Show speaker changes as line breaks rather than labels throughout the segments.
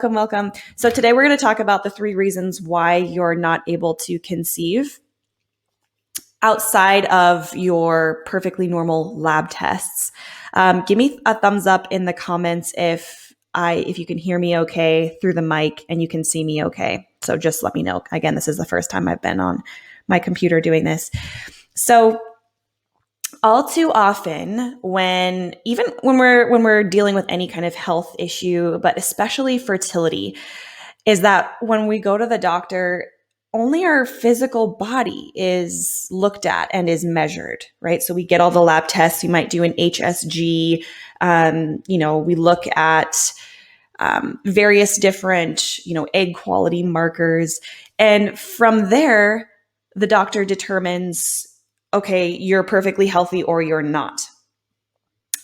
Welcome, welcome. So today we're going to talk about the 3 reasons why you're not able to conceive outside of your perfectly normal lab tests. Give me a thumbs up in the comments if you can hear me okay through the mic and you can see me okay. So just let me know. Again, this is the first time I've been on my computer doing this. So all too often when we're dealing with any kind of health issue, but especially fertility, is that when we go to the doctor, only our physical body is looked at and is measured, right? So we get all the lab tests. We might do an HSG. We look at various different, egg quality markers. And from there, the doctor determines, okay, you're perfectly healthy or you're not.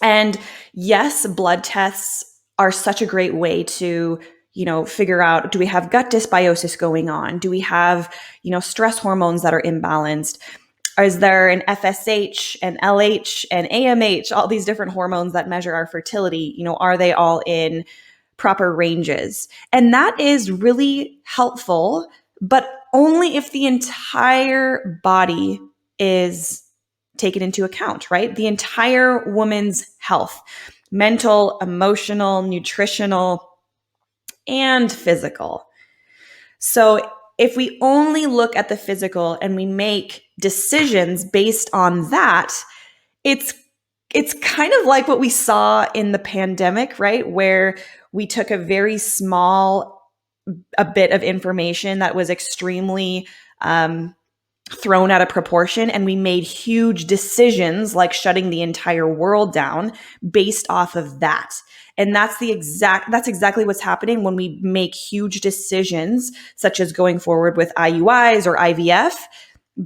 And yes, blood tests are such a great way to figure out, do we have gut dysbiosis going on? Do we have, stress hormones that are imbalanced? Is there an FSH, an LH, an AMH, all these different hormones that measure our fertility? Are they all in proper ranges? And that is really helpful, but only if the entire body is taken into account, right? The entire woman's health, mental, emotional, nutritional, and physical. So if we only look at the physical and we make decisions based on that, it's kind of like what we saw in the pandemic, right? Where we took a very small bit of information that was extremely thrown out of proportion, and we made huge decisions like shutting the entire world down based off of that. And that's exactly what's happening when we make huge decisions, such as going forward with IUIs or IVF,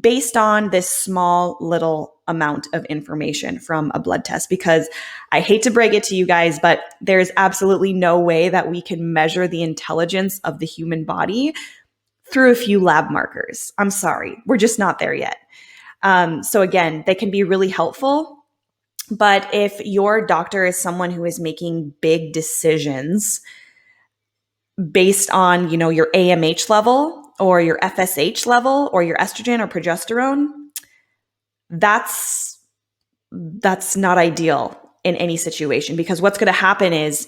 based on this small little amount of information from a blood test. Because I hate to break it to you guys, but there's absolutely no way that we can measure the intelligence of the human body through a few lab markers. I'm sorry, we're just not there yet. So again, they can be really helpful. But if your doctor is someone who is making big decisions based on, your AMH level or your FSH level or your estrogen or progesterone, that's not ideal in any situation, because what's going to happen is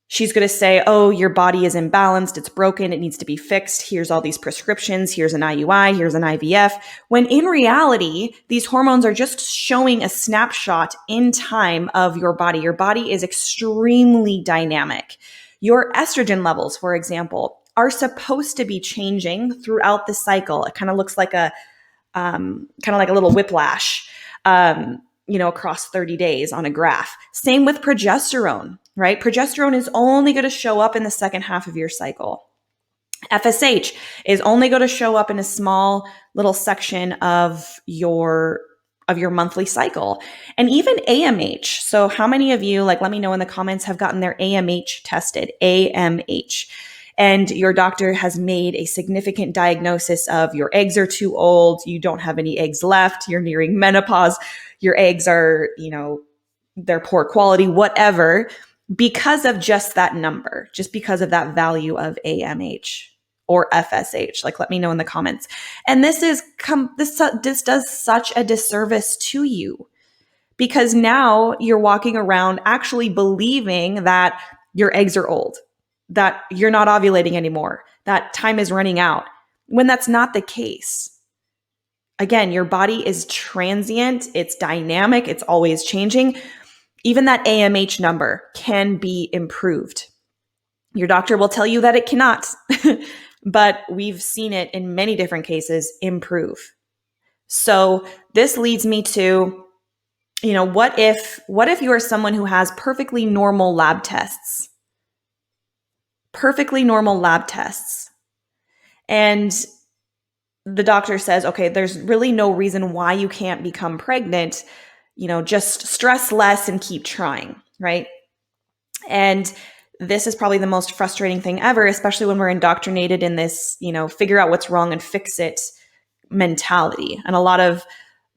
she's going to say, oh, your body is imbalanced, it's broken, it needs to be fixed. Here's all these prescriptions. Here's an IUI, here's an IVF. When in reality, these hormones are just showing a snapshot in time of your body. Your body is extremely dynamic. Your estrogen levels, for example, are supposed to be changing throughout the cycle. It kind of looks like a little whiplash, across 30 days on a graph. Same with progesterone. Right? Progesterone is only going to show up in the second half of your cycle. FSH is only going to show up in a small little section of your monthly cycle. And even AMH. So how many of you, let me know in the comments, have gotten their AMH tested, AMH, and your doctor has made a significant diagnosis of your eggs are too old, you don't have any eggs left, you're nearing menopause, your eggs are, they're poor quality, whatever, because of just that number, just because of that value of AMH or FSH. Let me know in the comments. And this does such a disservice to you, because now you're walking around actually believing that your eggs are old, that you're not ovulating anymore, that time is running out, when that's not the case. Again, your body is transient, it's dynamic, it's always changing. Even that AMH number can be improved. Your doctor will tell you that it cannot, but we've seen it in many different cases improve. So this leads me to, what if you are someone who has perfectly normal lab tests? Perfectly normal lab tests. And the doctor says, okay, there's really no reason why you can't become pregnant. Just stress less and keep trying, right? And this is probably the most frustrating thing ever, especially when we're indoctrinated in this, figure out what's wrong and fix it mentality. And a lot of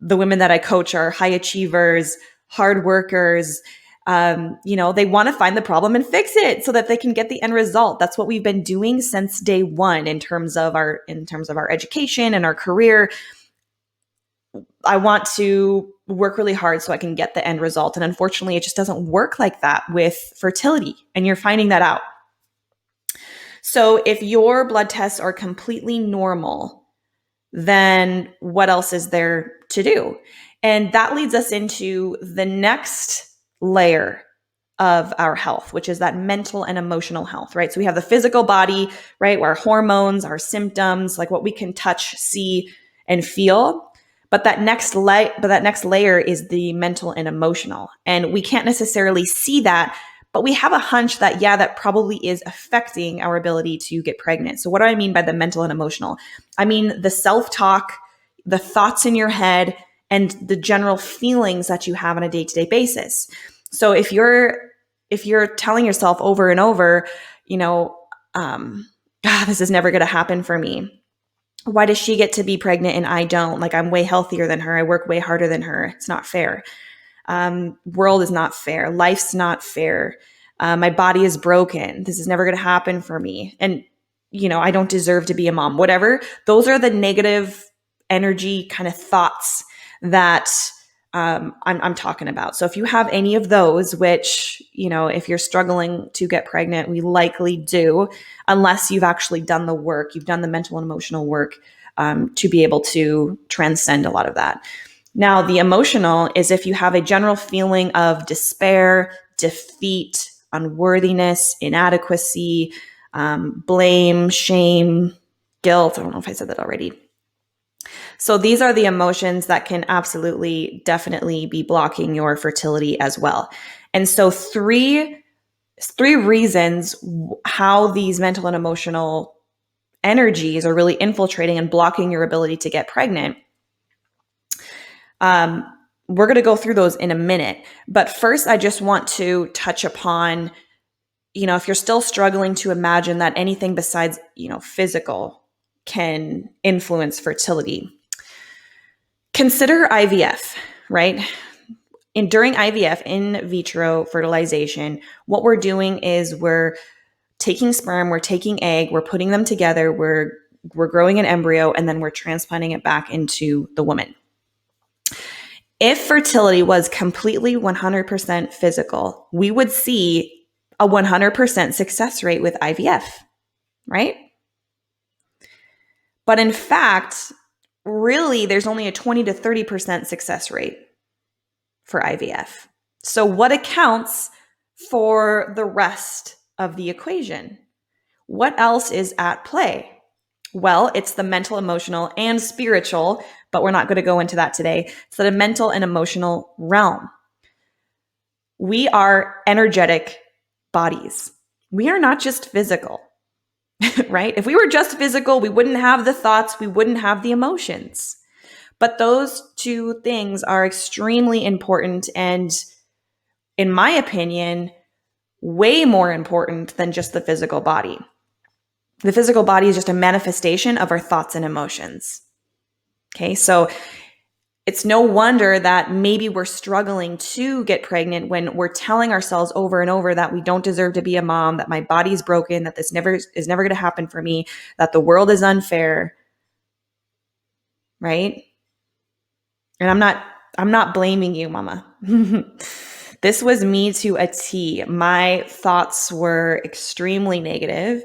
the women that I coach are high achievers, hard workers, They want to find the problem and fix it so that they can get the end result. That's what we've been doing since day one in terms of our education and our career. I want to work really hard so I can get the end result. And unfortunately, it just doesn't work like that with fertility. And you're finding that out. So if your blood tests are completely normal, then what else is there to do? And that leads us into the next layer of our health, which is that mental and emotional health, right? So we have the physical body, right? Where our hormones, our symptoms, like what we can touch, see, and feel. But that next layer is the mental and emotional. And we can't necessarily see that, but we have a hunch that, that probably is affecting our ability to get pregnant. So what do I mean by the mental and emotional? I mean the self-talk, the thoughts in your head, and the general feelings that you have on a day-to-day basis. So if you're telling yourself over and over, this is never going to happen for me. Why does she get to be pregnant and I don't? Like, I'm way healthier than her. I work way harder than her. It's not fair. World is not fair. Life's not fair. My body is broken. This is never going to happen for me. And, I don't deserve to be a mom, whatever. Those are the negative energy kind of thoughts that I'm talking about. So if you have any of those, which, if you're struggling to get pregnant, we likely do, unless you've actually done the work, you've done the mental and emotional work to be able to transcend a lot of that. Now, the emotional is if you have a general feeling of despair, defeat, unworthiness, inadequacy, blame, shame, guilt. I don't know if I said that already. So these are the emotions that can absolutely, definitely be blocking your fertility as well. And so three reasons how these mental and emotional energies are really infiltrating and blocking your ability to get pregnant. We're going to go through those in a minute. But first, I just want to touch upon, if you're still struggling to imagine that anything besides, physical can influence fertility, consider IVF, right? During IVF, in vitro fertilization, what we're doing is we're taking sperm, we're taking egg, we're putting them together, we're growing an embryo, and then we're transplanting it back into the woman. If fertility was completely 100% physical, we would see a 100% success rate with IVF, right? But in fact, really, there's only a 20 to 30% success rate for IVF. So what accounts for the rest of the equation? What else is at play? Well, it's the mental, emotional, and spiritual, but we're not going to go into that today. It's the mental and emotional realm. We are energetic bodies. We are not just physical, right? If we were just physical, we wouldn't have the thoughts, we wouldn't have the emotions. But those two things are extremely important and, in my opinion, way more important than just the physical body. The physical body is just a manifestation of our thoughts and emotions. Okay, so it's no wonder that maybe we're struggling to get pregnant when we're telling ourselves over and over that we don't deserve to be a mom, that my body's broken, that this is never going to happen for me, that the world is unfair, right? And I'm not blaming you, mama. This was me to a T. My thoughts were extremely negative,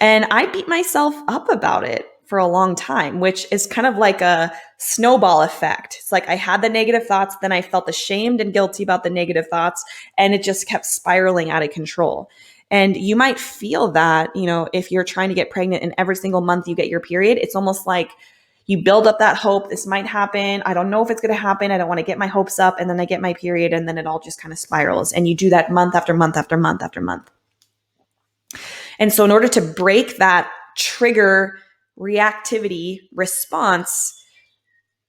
and I beat myself up about it for a long time, which is kind of like a snowball effect. It's like I had the negative thoughts, then I felt ashamed and guilty about the negative thoughts, and it just kept spiraling out of control. And you might feel that, if you're trying to get pregnant and every single month you get your period, it's almost like you build up that hope. This might happen. I don't know if it's going to happen. I don't want to get my hopes up. And then I get my period, and then it all just kind of spirals. And you do that month after month after month after month. And so in order to break that trigger reactivity response,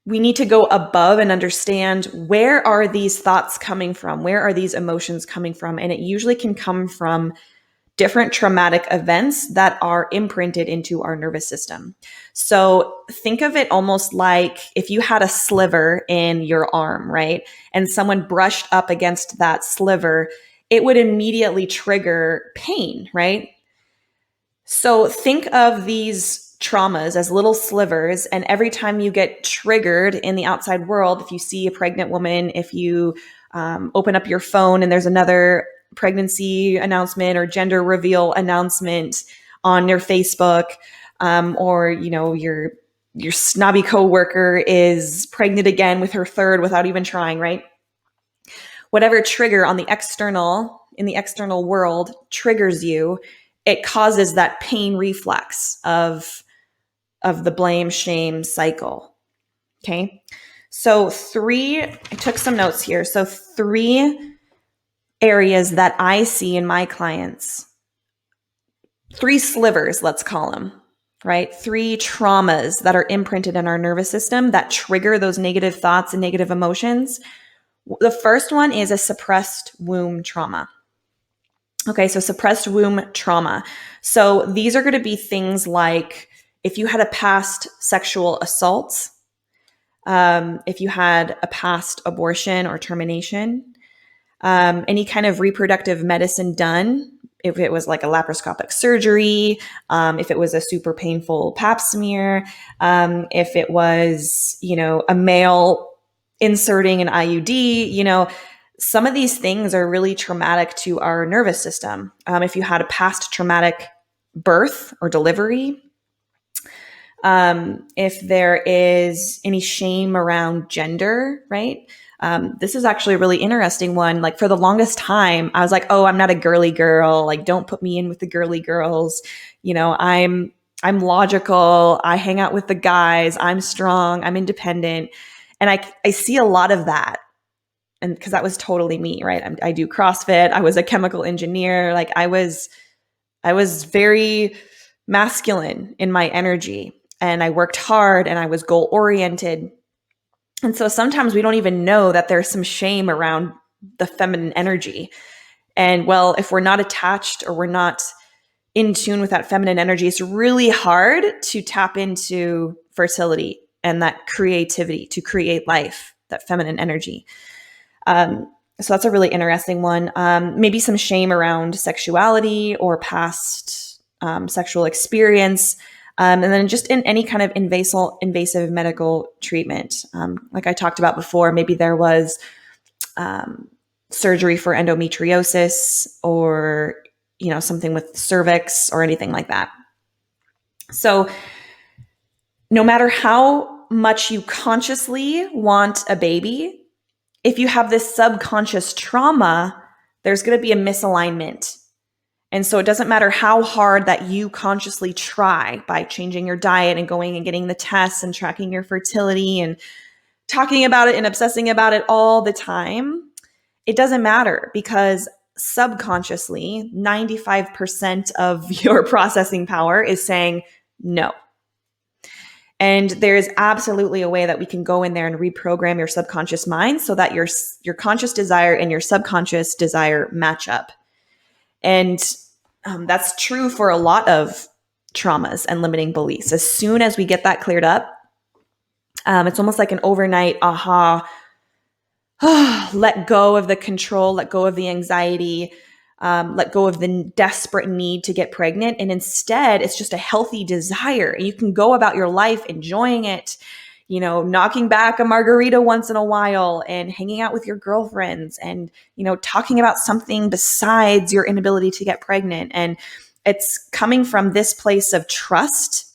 we need to go above and understand, where are these thoughts coming from? Where are these emotions coming from? And it usually can come from different traumatic events that are imprinted into our nervous system. So think of it almost like if you had a sliver in your arm, right? And someone brushed up against that sliver, it would immediately trigger pain, right? So think of these traumas as little slivers. And every time you get triggered in the outside world, if you see a pregnant woman, if you open up your phone and there's another pregnancy announcement or gender reveal announcement on your Facebook, or your snobby coworker is pregnant again with her third without even trying, right? Whatever trigger on the in the external world triggers you, it causes that pain reflex of the blame shame cycle. Okay. So I took some notes here. So 3 areas that I see in my clients, 3 slivers, let's call them, right? 3 traumas that are imprinted in our nervous system that trigger those negative thoughts and negative emotions. The first one is a suppressed womb trauma. Okay, so suppressed womb trauma. So these are going to be things like if you had a past sexual assault, if you had a past abortion or termination, any kind of reproductive medicine done, if it was like a laparoscopic surgery, if it was a super painful pap smear, if it was, a male inserting an IUD, some of these things are really traumatic to our nervous system. If you had a past traumatic birth or delivery, if there is any shame around gender, right? This is actually a really interesting one. Like for the longest time, I was like, oh, I'm not a girly girl. Like, don't put me in with the girly girls. I'm logical. I hang out with the guys. I'm strong. I'm independent. And I see a lot of that. And because that was totally me, right? I do CrossFit. I was a chemical engineer. Like I was very masculine in my energy, and I worked hard and I was goal oriented. And so sometimes we don't even know that there's some shame around the feminine energy. And well, if we're not attached or we're not in tune with that feminine energy, it's really hard to tap into fertility and that creativity to create life, that feminine energy. So that's a really interesting one. Maybe some shame around sexuality or past sexual experience. And then just in any kind of invasive medical treatment. Like I talked about before, maybe there was surgery for endometriosis or, something with cervix or anything like that. So no matter how much you consciously want a baby, if you have this subconscious trauma, there's going to be a misalignment. And so it doesn't matter how hard that you consciously try by changing your diet and going and getting the tests and tracking your fertility and talking about it and obsessing about it all the time. It doesn't matter because subconsciously, 95% of your processing power is saying no. And there is absolutely a way that we can go in there and reprogram your subconscious mind so that your conscious desire and your subconscious desire match up. And that's true for a lot of traumas and limiting beliefs. As soon as we get that cleared up, it's almost like an overnight aha. Let go of the control, let go of the anxiety, let go of the desperate need to get pregnant. And instead, it's just a healthy desire. And you can go about your life enjoying it, knocking back a margarita once in a while and hanging out with your girlfriends and, talking about something besides your inability to get pregnant. And it's coming from this place of trust.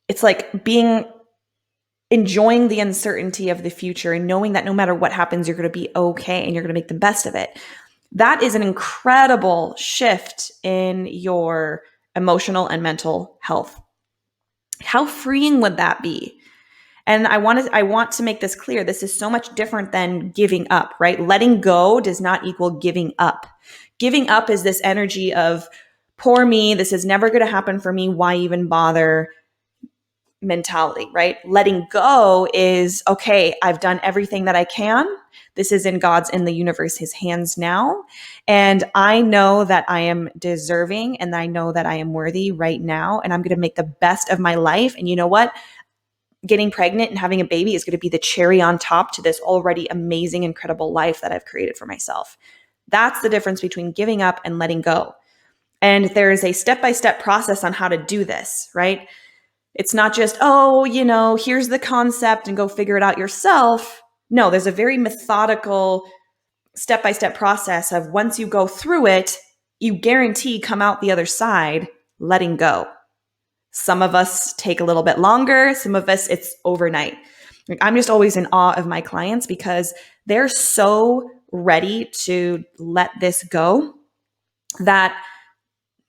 It's like enjoying the uncertainty of the future and knowing that no matter what happens, you're going to be okay and you're going to make the best of it. That is an incredible shift in your emotional and mental health. How freeing would that be? And I want to make this clear. This is so much different than giving up, right? Letting go does not equal giving up. Giving up is this energy of, poor me, this is never going to happen for me. Why even bother? mentality, right? Letting go is, okay, I've done everything that I can. This is in the universe, his hands now. And I know that I am deserving and I know that I am worthy right now. And I'm going to make the best of my life. And you know what? Getting pregnant and having a baby is going to be the cherry on top to this already amazing, incredible life that I've created for myself. That's the difference between giving up and letting go. And there is a step-by-step process on how to do this, right? It's not just, here's the concept and go figure it out yourself. No, there's a very methodical step-by-step process of once you go through it, you guarantee come out the other side letting go. Some of us take a little bit longer. Some of us, it's overnight. I'm just always in awe of my clients because they're so ready to let this go that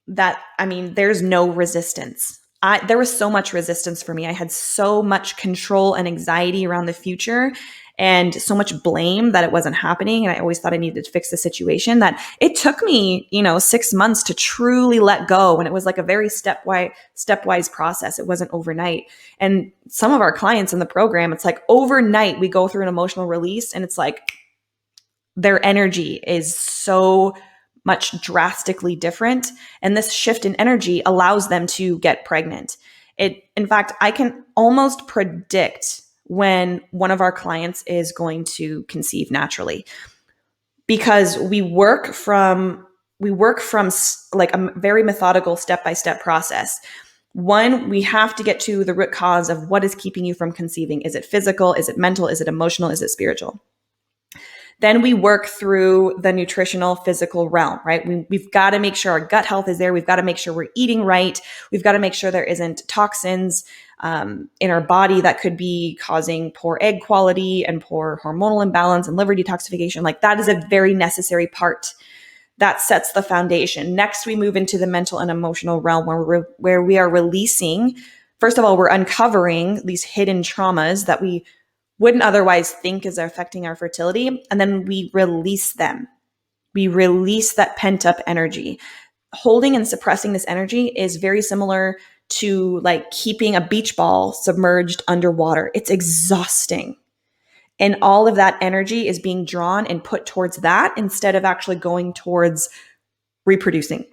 there's no resistance. There was so much resistance for me. I had so much control and anxiety around the future and so much blame that it wasn't happening. And I always thought I needed to fix the situation that it took me, 6 months to truly let go. And it was like a very stepwise process. It wasn't overnight. And some of our clients in the program, it's like overnight we go through an emotional release and it's like their energy is so much drastically different. And this shift in energy allows them to get pregnant. In fact, I can almost predict when one of our clients is going to conceive naturally because we work from like a very methodical step-by-step process. One, we have to get to the root cause of what is keeping you from conceiving. Is it physical? Is it mental? Is it emotional? Is it spiritual? Then we work through the nutritional, physical realm, right? We've got to make sure our gut health is there. We've got to make sure we're eating right. We've got to make sure there isn't toxins in our body that could be causing poor egg quality and poor hormonal imbalance and liver detoxification. Like that is a very necessary part that sets the foundation. Next, we move into the mental and emotional realm where we are releasing. First of all, we're uncovering these hidden traumas that we wouldn't otherwise think is affecting our fertility. And then we release them. We release that pent up energy. Holding and suppressing this energy is very similar to like keeping a beach ball submerged underwater. It's exhausting. And all of that energy is being drawn and put towards that instead of actually going towards reproducing.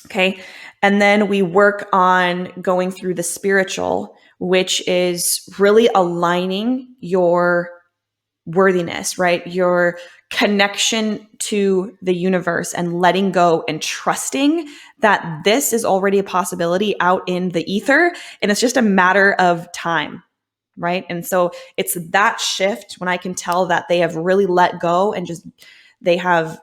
Okay. And then we work on going through the spiritual, which is really aligning your worthiness, right? Your connection to the universe and letting go and trusting that this is already a possibility out in the ether. And it's just a matter of time, right? And so it's that shift when I can tell that they have really let go and just they have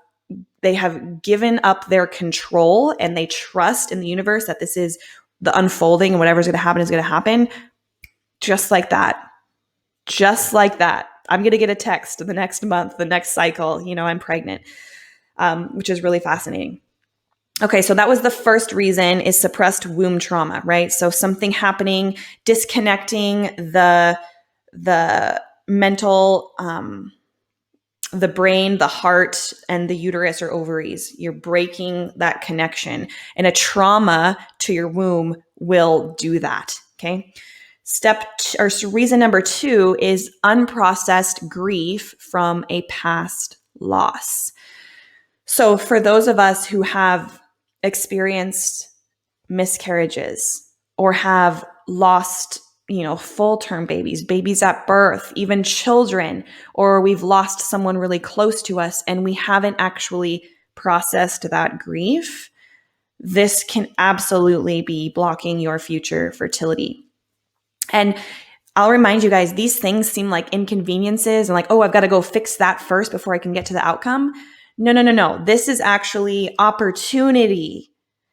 given up their control and they trust in the universe that this is the unfolding and whatever's going to happen is going to happen. Just like that. I'm going to get a text the next month, the next cycle, I'm pregnant, which is really fascinating. Okay, so that was the first reason is suppressed womb trauma, right? So something happening, disconnecting the mental, the brain, the heart, and the uterus or ovaries. You're breaking that connection. And a trauma to your womb will do that, okay? Reason number 2 is unprocessed grief from a past loss. So for those of us who have experienced miscarriages or have lost, full-term babies at birth, even children, or we've lost someone really close to us and we haven't actually processed that grief, this can absolutely be blocking your future fertility. And I'll remind you guys, these things seem like inconveniences and like, oh, I've got to go fix that first before I can get to the outcome. No. This is actually opportunity,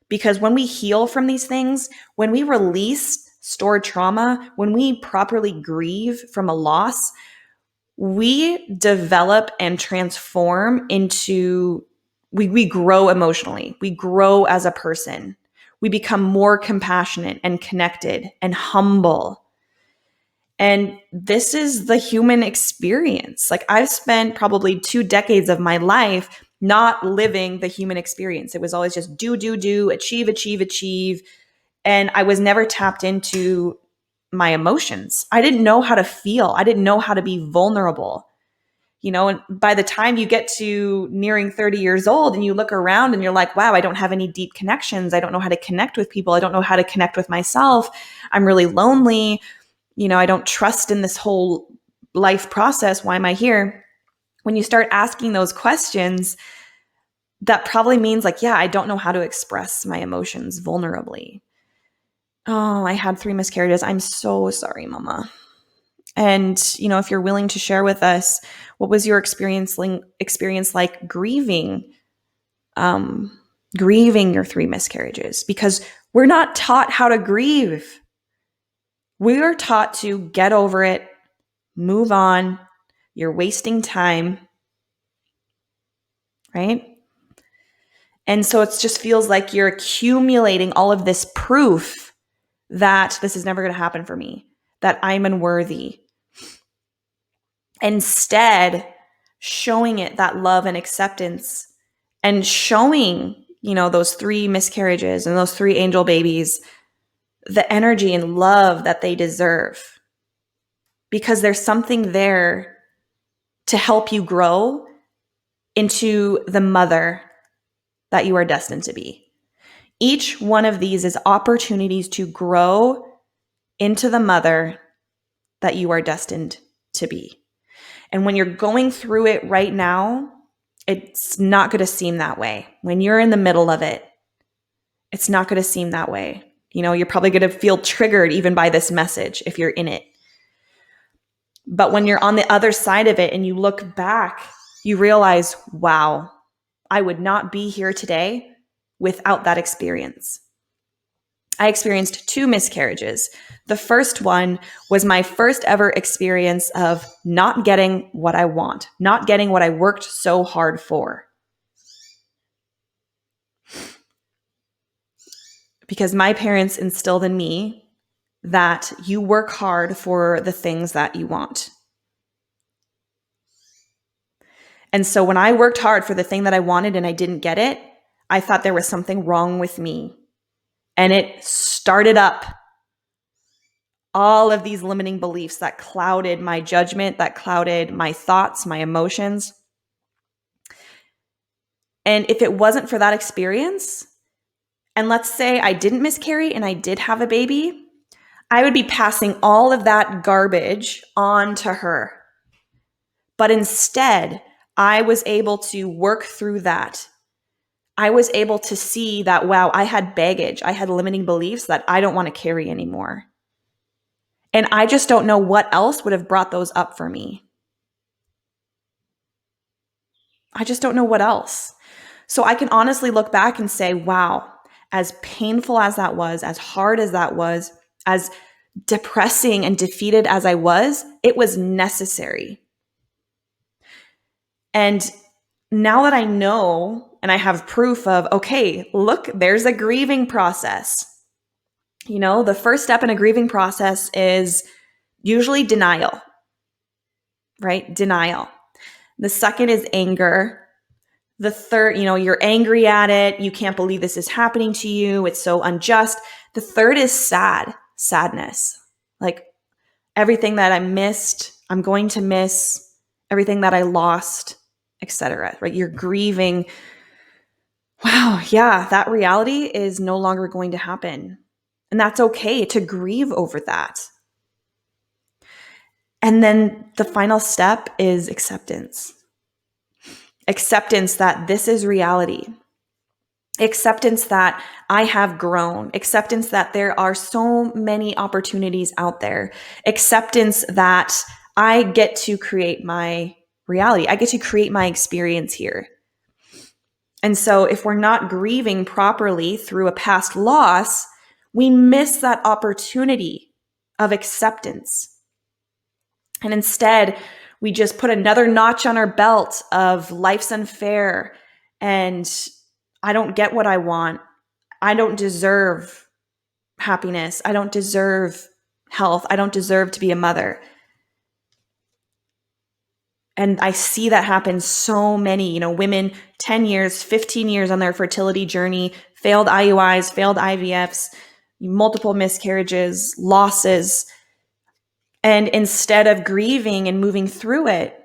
because when we heal from these things, when we release stored trauma, when we properly grieve from a loss, we develop and transform into, we grow emotionally. We grow as a person. We become more compassionate and connected and humble. And this is the human experience. Like I've spent probably 2 decades of my life not living the human experience. It was always just do, achieve. And I was never tapped into my emotions. I didn't know how to feel. I didn't know how to be vulnerable. And by the time you get to nearing 30 years old and you look around and you're like, wow, I don't have any deep connections. I don't know how to connect with people. I don't know how to connect with myself. I'm really lonely. I don't trust in this whole life process. Why am I here? When you start asking those questions, that probably means like, yeah, I don't know how to express my emotions vulnerably. Oh, I had 3 miscarriages. I'm so sorry, Mama. And, if you're willing to share with us, what was your experience like grieving your 3 miscarriages? Because we're not taught how to grieve. We are taught to get over it, move on. You're wasting time, right? And so it just feels like you're accumulating all of this proof that this is never going to happen for me, that I'm unworthy. Instead, showing it that love and acceptance and showing, those 3 miscarriages and those 3 angel babies the energy and love that they deserve. Because there's something there to help you grow into the mother that you are destined to be. Each one of these is opportunities to grow into the mother that you are destined to be. And when you're going through it right now, it's not going to seem that way. When you're in the middle of it, it's not going to seem that way. You're probably going to feel triggered even by this message if you're in it. But when you're on the other side of it and you look back, you realize, wow, I would not be here today without that experience. I experienced 2 miscarriages. The first one was my first ever experience of not getting what I want, not getting what I worked so hard for. Because my parents instilled in me that you work hard for the things that you want. And so when I worked hard for the thing that I wanted and I didn't get it, I thought there was something wrong with me. And it started up all of these limiting beliefs that clouded my judgment, that clouded my thoughts, my emotions. And if it wasn't for that experience, and let's say I didn't miscarry and I did have a baby, I would be passing all of that garbage on to her. But instead, I was able to work through that. I was able to see that, wow, I had baggage. I had limiting beliefs that I don't want to carry anymore. And I just don't know what else would have brought those up for me. I just don't know what else. So I can honestly look back and say, wow, as painful as that was, as hard as that was, as depressing and defeated as I was, it was necessary. And now that I know and I have proof of, okay, look, there's a grieving process. The first step in a grieving process is usually denial, right? Denial. The second is anger. The third, you're angry at it. You can't believe this is happening to you. It's so unjust. The third is sadness. Like everything that I missed, I'm going to miss, everything that I lost, etc. Right? You're grieving. Wow, yeah, that reality is no longer going to happen. And that's okay to grieve over that. And then the final step is acceptance. Acceptance that this is reality. Acceptance that I have grown. Acceptance that there are so many opportunities out there. Acceptance that I get to create my reality. I get to create my experience here. And so if we're not grieving properly through a past loss, we miss that opportunity of acceptance. And instead, we just put another notch on our belt of life's unfair and I don't get what I want. I don't deserve happiness. I don't deserve health. I don't deserve to be a mother. And I see that happen so many, women 10 years, 15 years on their fertility journey, failed IUIs, failed IVFs, multiple miscarriages, losses. And instead of grieving and moving through it,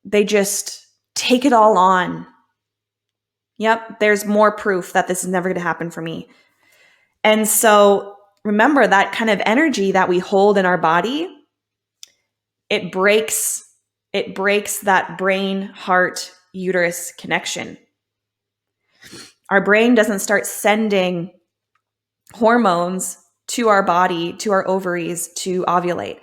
they just take it all on. Yep, there's more proof that this is never going to happen for me. And so remember that kind of energy that we hold in our body, it breaks that brain, heart, uterus connection. Our brain doesn't start sending hormones to our body, to our ovaries to ovulate.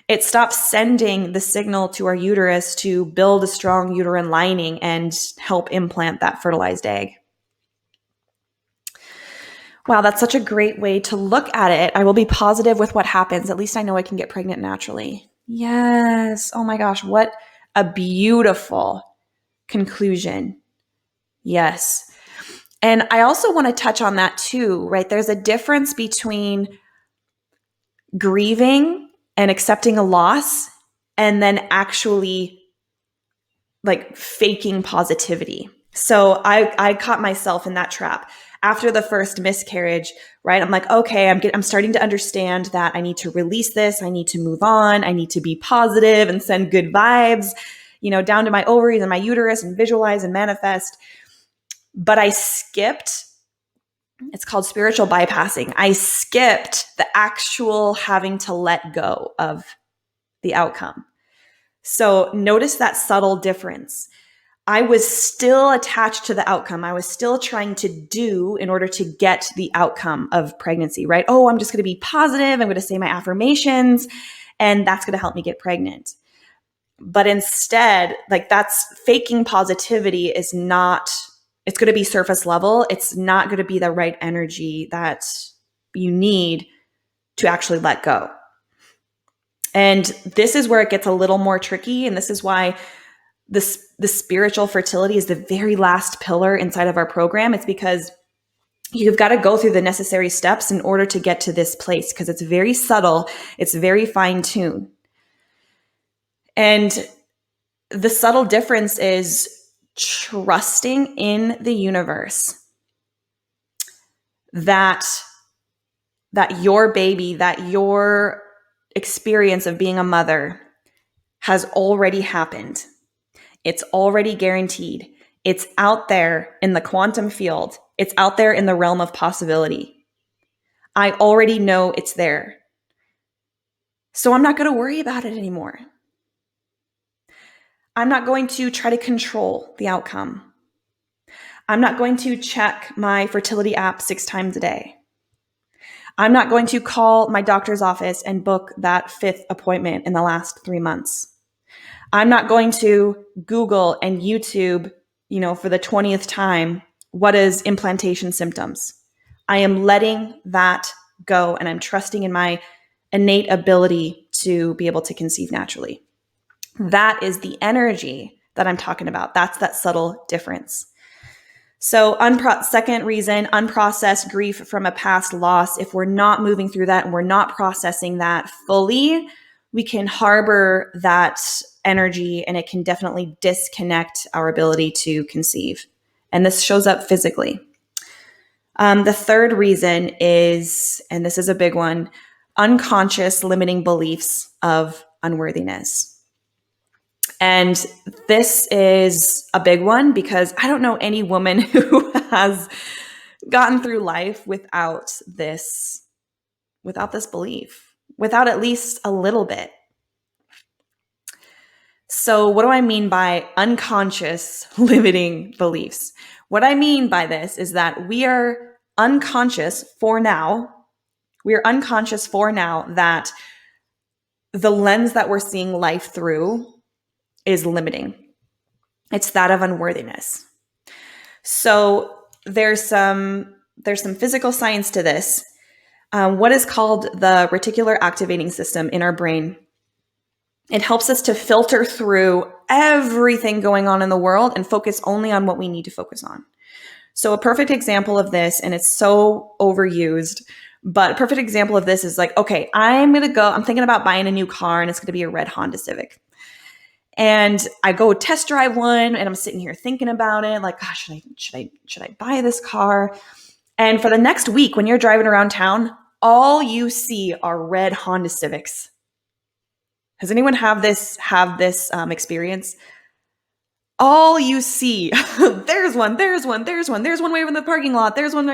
It stops sending the signal to our uterus to build a strong uterine lining and help implant that fertilized egg. Wow, that's such a great way to look at it. I will be positive with what happens. At least I know I can get pregnant naturally. Yes. Oh my gosh, what a beautiful conclusion. Yes. And I also want to touch on that too, right? There's a difference between grieving and accepting a loss and then actually like faking positivity. So I caught myself in that trap. After the first miscarriage, right? I'm like, okay, I'm starting to understand that I need to release this. I need to move on. I need to be positive and send good vibes, down to my ovaries and my uterus and visualize and manifest. But I skipped, it's called spiritual bypassing. I skipped the actual having to let go of the outcome. So notice that subtle difference. I was still attached to the outcome. I was still trying to do in order to get the outcome of pregnancy, right? Oh, I'm just going to be positive. I'm going to say my affirmations, and that's going to help me get pregnant. But instead, like that's faking positivity is not, it's going to be surface level. It's not going to be the right energy that you need to actually let go. And this is where it gets a little more tricky. And this is why the spiritual fertility is the very last pillar inside of our program. It's because you've got to go through the necessary steps in order to get to this place, because it's very subtle. It's very fine-tuned. And the subtle difference is trusting in the universe that your baby, that your experience of being a mother has already happened. It's already guaranteed. It's out there in the quantum field. It's out there in the realm of possibility. I already know it's there. So I'm not going to worry about it anymore. I'm not going to try to control the outcome. I'm not going to check my fertility app 6 times a day. I'm not going to call my doctor's office and book that 5th appointment in the last 3 months. I'm not going to Google and YouTube, for the 20th time, what is implantation symptoms? I am letting that go, and I'm trusting in my innate ability to be able to conceive naturally. That is the energy that I'm talking about. That's that subtle difference. So second reason, unprocessed grief from a past loss. If we're not moving through that and we're not processing that fully, we can harbor that energy, and it can definitely disconnect our ability to conceive. And this shows up physically. The third reason is, and this is a big one, unconscious limiting beliefs of unworthiness. And this is a big one because I don't know any woman who has gotten through life without this belief, without at least a little bit. So what do I mean by unconscious limiting beliefs? What I mean by this is that we are unconscious for now. We are unconscious for now that the lens that we're seeing life through is limiting. It's that of unworthiness. So there's some physical science to this. What is called the reticular activating system in our brain. It helps us to filter through everything going on in the world and focus only on what we need to focus on. So a perfect example of this, and it's so overused, but a perfect example of this is like, okay, I'm thinking about buying a new car, and it's going to be a red Honda Civic. And I go test drive one, and I'm sitting here thinking about it, like, gosh, should I buy this car? And for the next week, when you're driving around town, all you see are red Honda Civics. Does anyone have this experience? All you see, there's one, there's one, there's one, there's one way in the parking lot, there's one,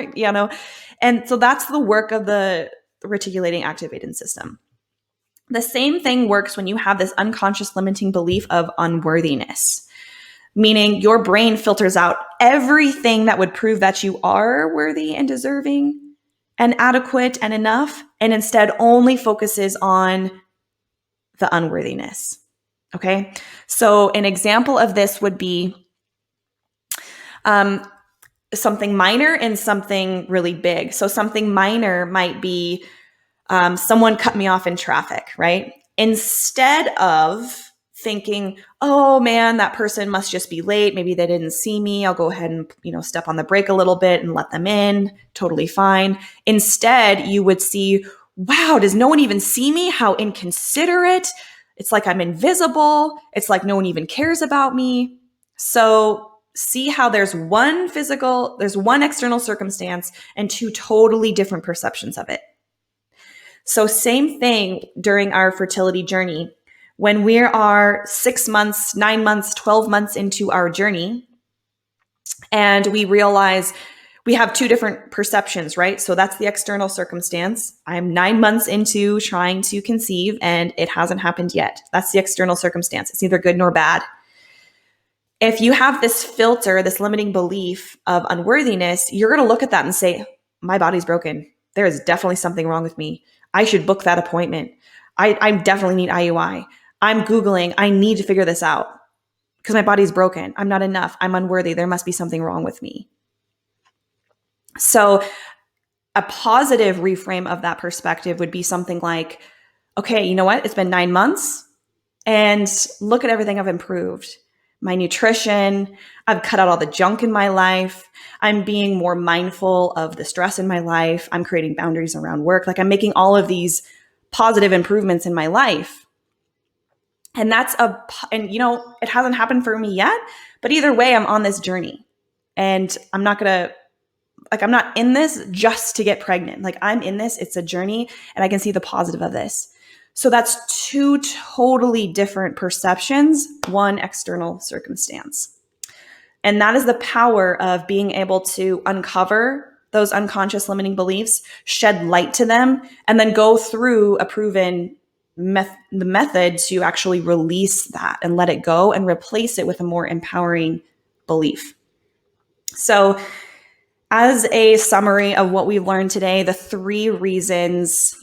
and so that's the work of the reticulating activating system. The same thing works when you have this unconscious limiting belief of unworthiness, meaning your brain filters out everything that would prove that you are worthy and deserving and adequate and enough, and instead only focuses on the unworthiness. Okay. So an example of this would be something minor and something really big. So something minor might be someone cut me off in traffic, right? Instead of thinking, oh man, that person must just be late. Maybe they didn't see me. I'll go ahead and, step on the brake a little bit and let them in. Totally fine. Instead, you would see, wow, does no one even see me? How inconsiderate. It's like I'm invisible. It's like no one even cares about me. So see how there's one external circumstance and two totally different perceptions of it. So same thing during our fertility journey. When we are 6 months, 9 months, 12 months into our journey, and we realize we have two different perceptions, right? So that's the external circumstance. I'm 9 months into trying to conceive and it hasn't happened yet. That's the external circumstance. It's neither good nor bad. If you have this filter, this limiting belief of unworthiness, you're going to look at that and say, my body's broken. There is definitely something wrong with me. I should book that appointment. I definitely need IUI. I'm Googling. I need to figure this out because my body's broken. I'm not enough. I'm unworthy. There must be something wrong with me. So a positive reframe of that perspective would be something like, okay, you know what? It's been 9 months and look at everything I've improved. My nutrition, I've cut out all the junk in my life. I'm being more mindful of the stress in my life. I'm creating boundaries around work. Like I'm making all of these positive improvements in my life. And it hasn't happened for me yet, but either way, I'm on this journey and I'm not in this just to get pregnant. Like I'm in this, it's a journey and I can see the positive of this. So that's two totally different perceptions, one external circumstance. And that is the power of being able to uncover those unconscious limiting beliefs, shed light to them, and then go through a proven the method to actually release that and let it go and replace it with a more empowering belief. So as a summary of what we've learned today, the three reasons,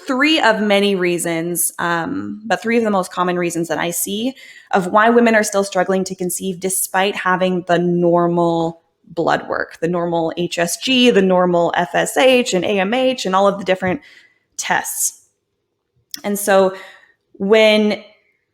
three of many reasons, but three of the most common reasons that I see of why women are still struggling to conceive despite having the normal blood work, the normal HSG, the normal FSH and AMH and all of the different tests. And so when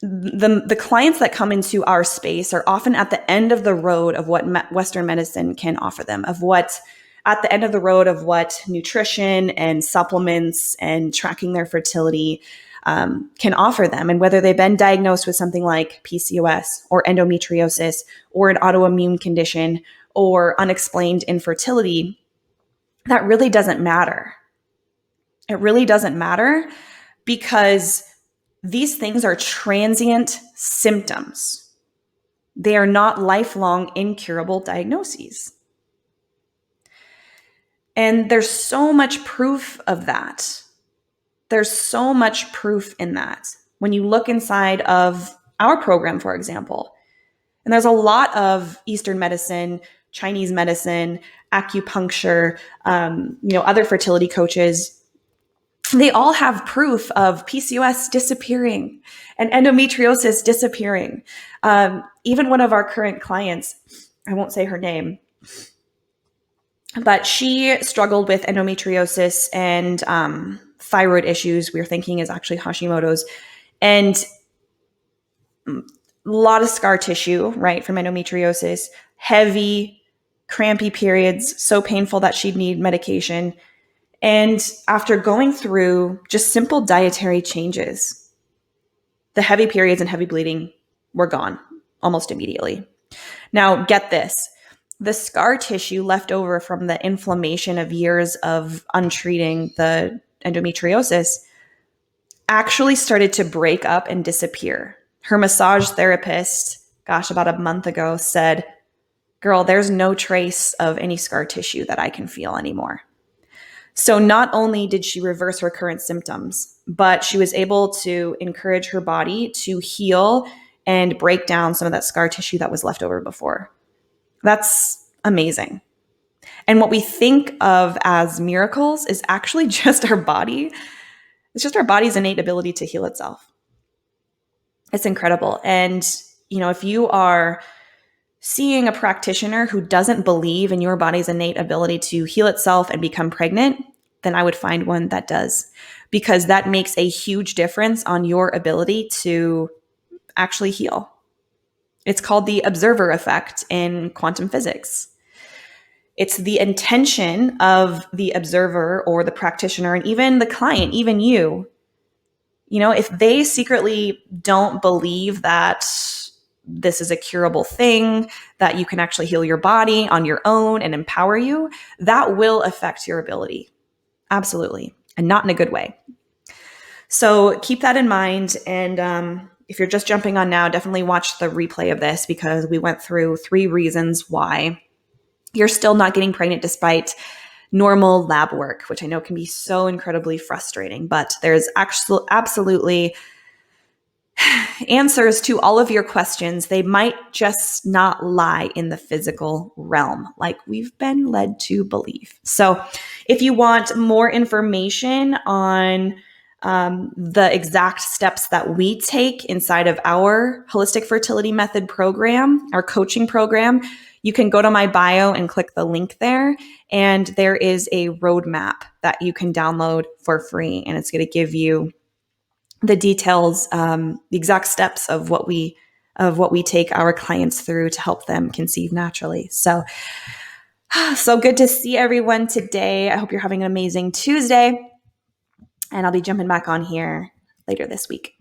the clients that come into our space are often at the end of the road of what Western medicine can offer them, at the end of the road of what nutrition and supplements and tracking their fertility can offer them. And whether they've been diagnosed with something like PCOS or endometriosis or an autoimmune condition or unexplained infertility, that really doesn't matter. It really doesn't matter because these things are transient symptoms. They are not lifelong, incurable diagnoses. And there's so much proof of that. There's so much proof in that. When you look inside of our program, for example, and there's a lot of Eastern medicine, Chinese medicine, acupuncture, other fertility coaches, they all have proof of PCOS disappearing and endometriosis disappearing. Even one of our current clients, I won't say her name, but she struggled with endometriosis and thyroid issues. We were thinking is actually Hashimoto's, and a lot of scar tissue, right, from endometriosis, heavy, crampy periods, so painful that she'd need medication. And after going through just simple dietary changes, the heavy periods and heavy bleeding were gone almost immediately. Now, get this. The scar tissue left over from the inflammation of years of untreating the endometriosis actually started to break up and disappear. Her massage therapist, gosh, about a month ago said, "Girl, there's no trace of any scar tissue that I can feel anymore." So not only did she reverse her current symptoms, but she was able to encourage her body to heal and break down some of that scar tissue that was left over before. That's amazing. And what we think of as miracles is actually just our body. It's just our body's innate ability to heal itself. It's incredible. And, if you are seeing a practitioner who doesn't believe in your body's innate ability to heal itself and become pregnant, then I would find one that does, because that makes a huge difference on your ability to actually heal. It's called the observer effect in quantum physics. It's the intention of the observer or the practitioner and even the client, even you. If they secretly don't believe that this is a curable thing, that you can actually heal your body on your own and empower you, that will affect your ability. Absolutely. And not in a good way. So keep that in mind. And if you're just jumping on now, definitely watch the replay of this, because we went through 3 reasons why you're still not getting pregnant despite normal lab work, which I know can be so incredibly frustrating, but there's absolutely answers to all of your questions. They might just not lie in the physical realm, like we've been led to believe. So if you want more information on the exact steps that we take inside of our holistic fertility method program, our coaching program, you can go to my bio and click the link there. And there is a roadmap that you can download for free. And it's going to give you the details, the exact steps of what we take our clients through to help them conceive naturally. So good to see everyone today. I hope you're having an amazing Tuesday, and I'll be jumping back on here later this week.